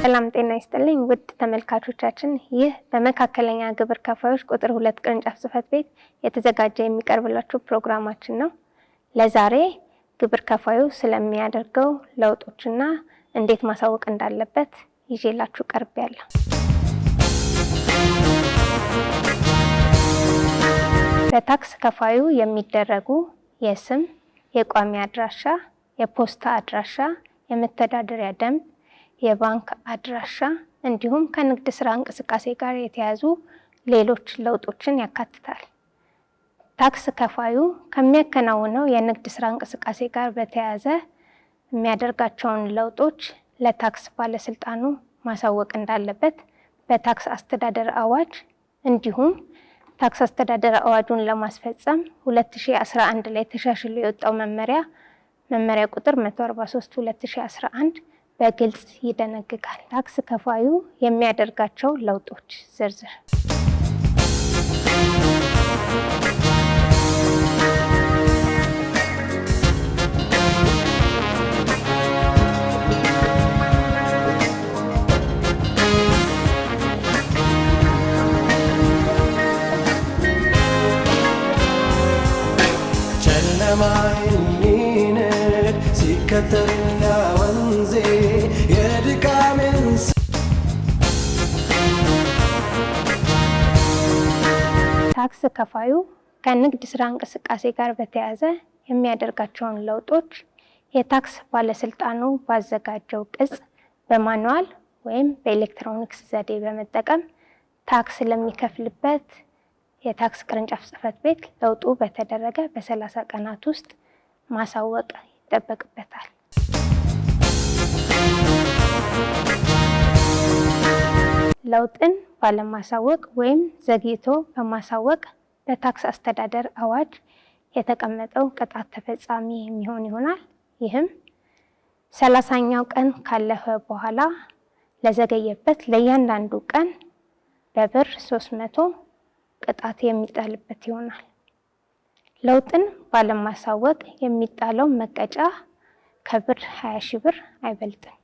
ሰላም ጤና ይስጥልኝ ውድ ተመልካቾቻችን፣ ይህ በመካከለኛ ግብር ከፋዮች ቁጥር 2 ቅርንጫፍ ጽሕፈት ቤት የተዘጋጀ የሚቀርብላችሁ ፕሮግራማችን ነው። ለዛሬ ግብር ከፋዩ ስለሚያደርገው ለውጦችና እንዴት ማሳወቅ እንዳለበት ይዤላችሁ ቀርቤያለሁ። በታክስ ከፋዩ የሚደረጉ የስም፣ የቋሚ አድራሻ፣ የፖስታ አድራሻ፣ የመተዳደሪያ ደንብ፣ የባንክ አድራሻ እንዲሁም ከንግድ ስራ እንቅስቃሴ ጋር የተያዙ ሌሎች ለውጦችን ያካትታል። ታክስ ከፋዩ ከሚያከናውነው የንግድ ስራ እንቅስቃሴ ጋር በተያያዘ የሚያደርጋቸውን ለውጦች ለታክስ ባለስልጣኑ ማሳወቅ እንዳለበት በታክስ አስተዳደር አዋጅ እንዲሁም ታክስ አስተዳደር አዋጁን ለማስፈጸም 2011 ላይ ተሻሽሎ የወጣው መመሪያ ቁጥር 143/2011 በግልጽ ይደነግጋል። ታክስ ከፋዩ የሚያደርጋቸው ለውጦች ዝርዝር ታክስ ከፋዩ ከንግድ ስራ እንቅስቃሴ ጋር በተያያዘ የሚያደርጋቸውን ለውጦች የታክስ ባለስልጣኑ ባዘጋጀው ቅጽ በማኑዋል ወይም በኤሌክትሮኒክስ ዘዴ በመጠቀም ታክስ ለሚከፍልበት የታክስ ቅርንጫፍ ጽሕፈት ቤት ለውጡ በተደረገ በ30 ቀናት ውስጥ ማሳወቅ ይጠበቅበታል። ለውጥን ባለማሳወቅ ወይም ዘግይቶ በማሳወቅ በታክስ አስተዳደር አዋጅ የተቀመጠው ቅጣት ተፈጻሚ የሚሆን ይሆናል። ይህም 30ኛው ቀን ካለፈ በኋላ ለዘገየበት ለእያንዳንዱ ቀን በብር 300 ቅጣት የሚጣልበት ይሆናል። ለውጥን ባለማሳወቅ የሚጣለው መቀጫ ከብር 20,000 ብር አይበልጥም።